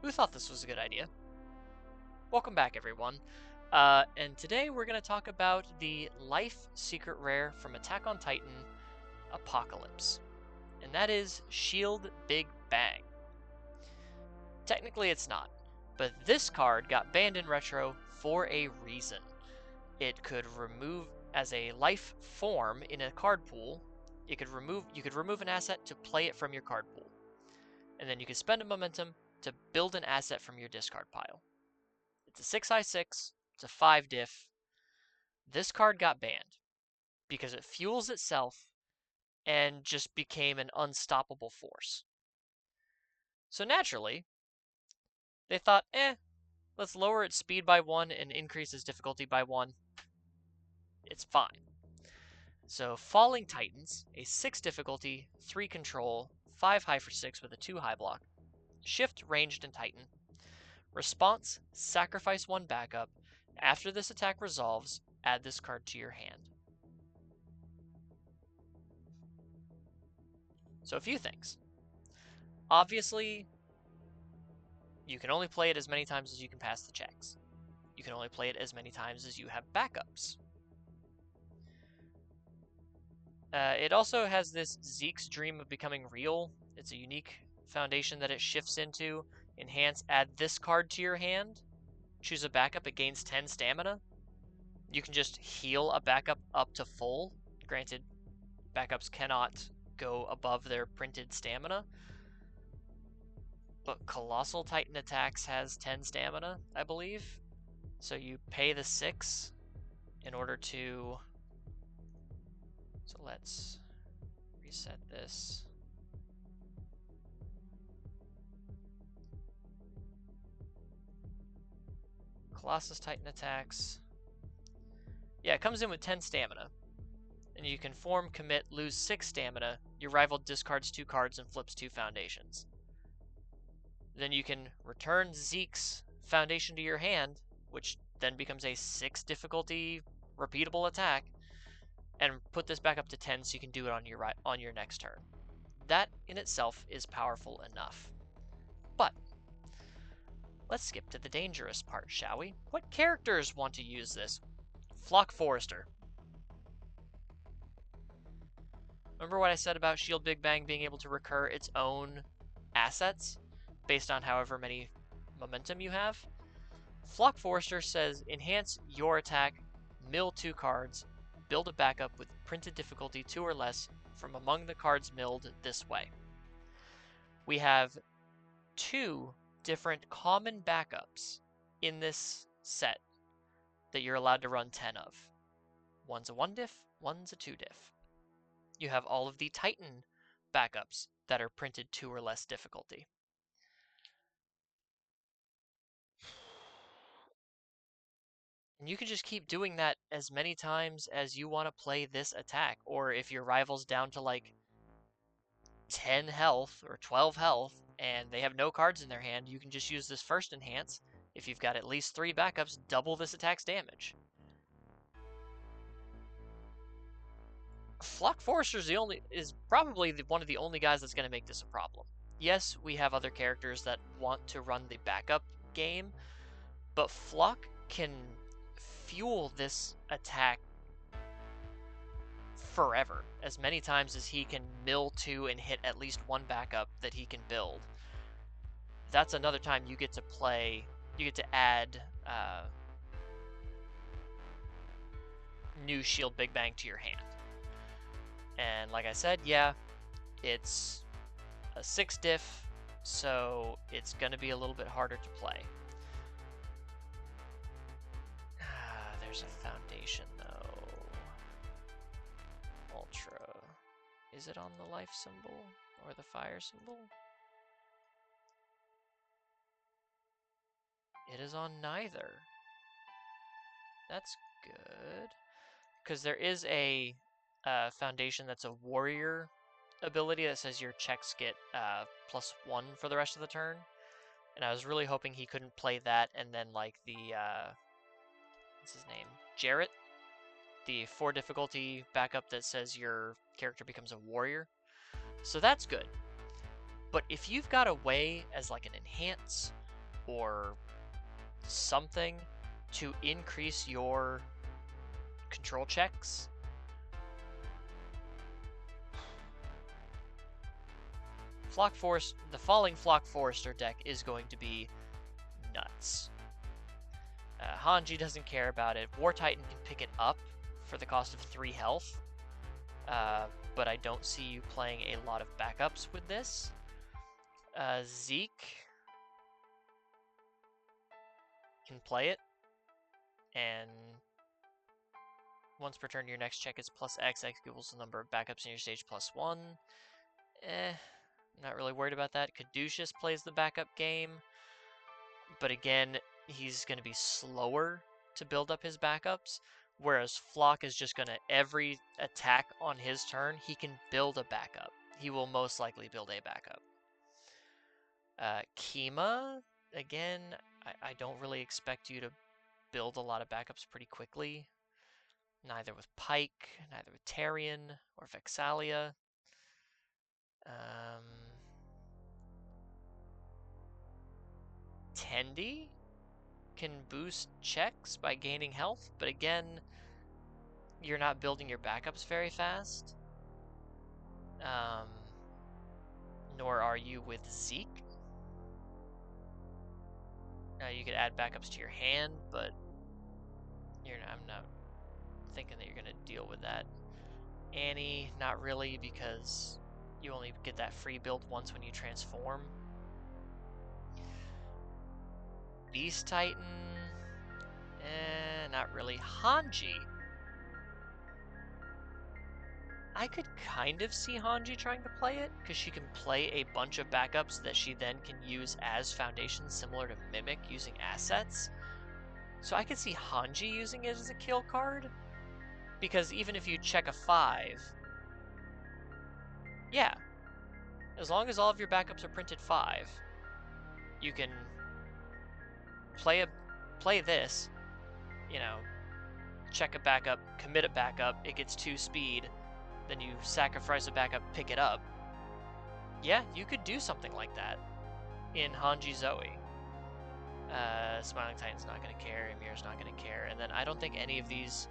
Who thought this was a good idea? Welcome back, everyone. And today we're going to talk about the Life Secret Rare from Attack on Titan, Apocalypse. And that is Shield Big Bang. Technically it's not, but this card got banned in Retro for a reason. It could remove as a life form in a card pool. You could remove an asset to play it from your card pool. And then you could spend a momentum to build an asset from your discard pile. It's a 6i6, it's a 5 diff. This card got banned because it fuels itself and just became an unstoppable force. So naturally, they thought, let's lower its speed by 1 and increase its difficulty by 1. It's fine. So Falling Titans, a 6 difficulty, 3 control, 5 high for 6 with a 2 high block. Shift, ranged, and Titan. Response, sacrifice 1 backup. After this attack resolves, add this card to your hand. So a few things. Obviously, you can only play it as many times as you can pass the checks. You can only play it as many times as you have backups. It also has this Zeke's Dream of Becoming Real. It's a unique foundation that it shifts into. Enhance, add this card to your hand. Choose a backup, it gains 10 stamina. You can just heal a backup up to full. Granted, backups cannot go above their printed stamina. But Colossal Titan Attacks has 10 stamina, I believe. So you pay the 6 in order to... So let's reset this. Colossus Titan Attacks. Yeah, it comes in with 10 stamina. And you can form, commit, lose 6 stamina. Your rival discards 2 cards and flips 2 foundations. Then you can return Zeke's foundation to your hand, which then becomes a 6 difficulty repeatable attack, and put this back up to 10 so you can do it on your next turn. That in itself is powerful enough. But let's skip to the dangerous part, shall we? What characters want to use this? Flock Forester. Remember what I said about Shield Big Bang being able to recur its own assets based on however many momentum you have? Flock Forester says enhance your attack, mill 2 cards, build a backup with printed difficulty 2 or less from among the cards milled this way. We have 2 different common backups in this set that you're allowed to run 10 of. One's a 1 diff, one's a 2 diff. You have all of the Titan backups that are printed 2 or less difficulty. And you can just keep doing that as many times as you want to play this attack. Or if your rival's down to like 10 health or 12 health and they have no cards in their hand, you can just use this first enhance. If you've got at least 3 backups, double this attack's damage. Flock Forester is probably one of the only guys that's going to make this a problem. Yes, we have other characters that want to run the backup game, but Flock can fuel this attack forever, as many times as he can mill 2 and hit at least 1 backup that he can build. That's another time you get to add new Shield Big Bang to your hand. And like I said, yeah, it's a 6 diff, so it's going to be a little bit harder to play. There's a foundation, though. Ultra. Is it on the life symbol or the fire symbol? It is on neither. That's good. Because there is a foundation that's a warrior ability that says your checks get +1 for the rest of the turn. And I was really hoping he couldn't play that and then like the... what's his name? Jarrett? The 4 difficulty backup that says your character becomes a warrior. So that's good. But if you've got a way as like an enhance or something to increase your control checks. The Falling Flock Forester deck is going to be nuts. Hanji doesn't care about it. War Titan can pick it up for the cost of 3 health, but I don't see you playing a lot of backups with this. Zeke can play it, and once per turn, your next check is plus X. X equals the number of backups in your stage plus 1. Not really worried about that. Caduceus plays the backup game, but again, he's going to be slower to build up his backups, whereas Flock is just going to, every attack on his turn, he can build a backup. He will most likely build a backup. Kima, again, I don't really expect you to build a lot of backups pretty quickly. Neither with Pike, neither with Tarion or Vexalia. Tendi can boost checks by gaining health, but again, you're not building your backups very fast. Nor are you with Zeke. You could add backups to your hand, but I'm not thinking that you're going to deal with that. Annie, not really, because you only get that free build once when you transform. Beast Titan, not really. Hanji, I could kind of see Hanji trying to play it, because she can play a bunch of backups that she then can use as foundations, similar to Mimic, using assets. So I could see Hanji using it as a kill card, because even if you check a 5, yeah, as long as all of your backups are printed 5, you can play this, check a backup, commit a backup, it gets 2 speed, then you sacrifice a backup, pick it up. Yeah, you could do something like that in Hanji Zoe. Smiling Titan's not going to care, Ymir's not going to care, and then I don't think any of these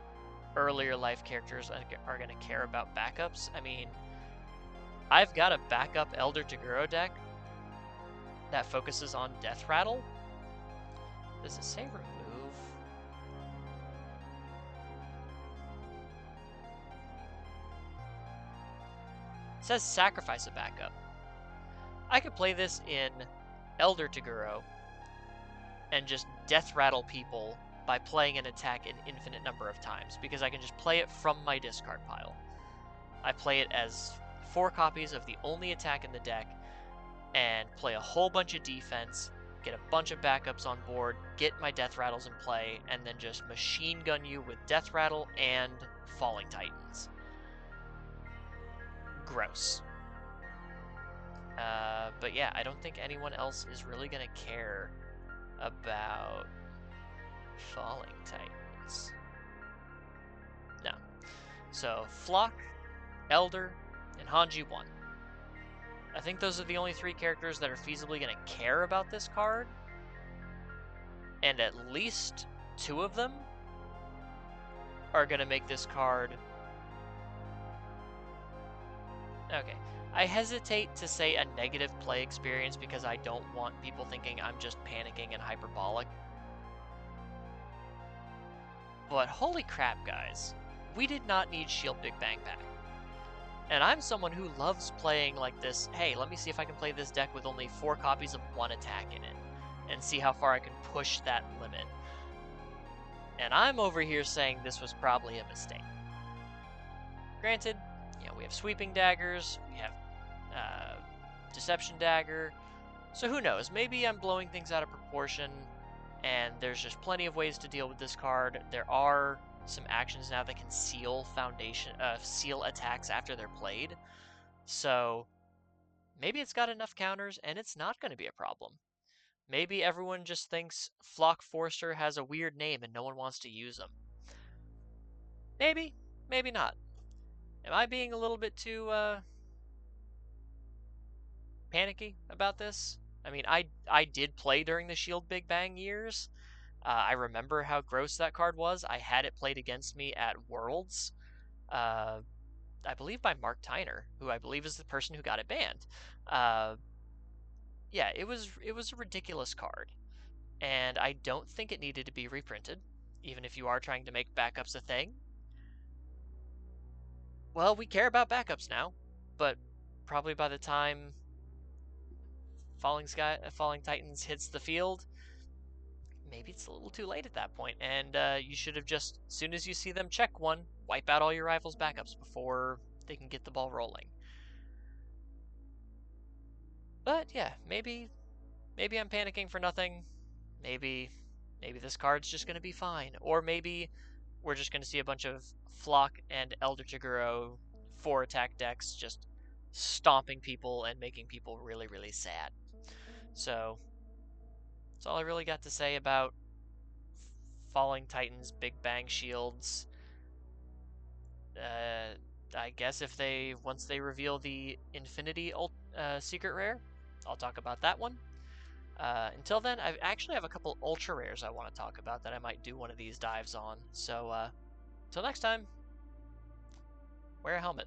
earlier life characters are going to care about backups. I mean, I've got a backup Elder Toguro deck that focuses on Death Rattle. Does it say remove? It says sacrifice a backup. I could play this in Elder Toguro and just Death Rattle people by playing an attack an infinite number of times, because I can just play it from my discard pile. I play it as 4 copies of the only attack in the deck, and play a whole bunch of defense, get a bunch of backups on board, get my Death Rattles in play, and then just machine gun you with Death Rattle and Falling Titans. Gross. But yeah, I don't think anyone else is really going to care about Falling Titans. No. So, Flock, Elder, and Hanji 1. I think those are the only 3 characters that are feasibly going to care about this card. And at least 2 of them are going to make this card... Okay. I hesitate to say a negative play experience because I don't want people thinking I'm just panicking and hyperbolic. But holy crap, guys. We did not need Shield Big Bang back. And I'm someone who loves playing like this, hey, let me see if I can play this deck with only 4 copies of one attack in it, and see how far I can push that limit. And I'm over here saying this was probably a mistake. Granted, we have Sweeping Daggers, we have Deception Dagger, so who knows, maybe I'm blowing things out of proportion, and there's just plenty of ways to deal with this card. There are some actions now that can seal seal attacks after they're played. So maybe it's got enough counters and it's not going to be a problem. Maybe everyone just thinks Flock Forester has a weird name and no one wants to use them. Maybe, maybe not. Am I being a little bit too panicky about this? I mean, I did play during the Shield Big Bang years. I remember how gross that card was. I had it played against me at Worlds. Uh, I believe by Mark Tyner, who I believe is the person who got it banned. Uh, yeah, it was a ridiculous card, and I don't think it needed to be reprinted, even if you are trying to make backups a thing. Well, we care about backups now, but probably by the time Falling Titans hits the field, maybe it's a little too late at that point, and you should have just, as soon as you see them check one, wipe out all your rivals' backups before they can get the ball rolling. But yeah, maybe I'm panicking for nothing. Maybe this card's just gonna be fine, or maybe we're just gonna see a bunch of Flock and Elder Jiguro 4-attack decks just stomping people and making people really, really sad. So that's all I really got to say about Falling Titans Big Bang Shields. I guess if they once they reveal the Infinity secret rare, I'll talk about that one. Until then, I actually have a couple ultra rares I want to talk about that I might do one of these dives on. So, until next time, wear a helmet.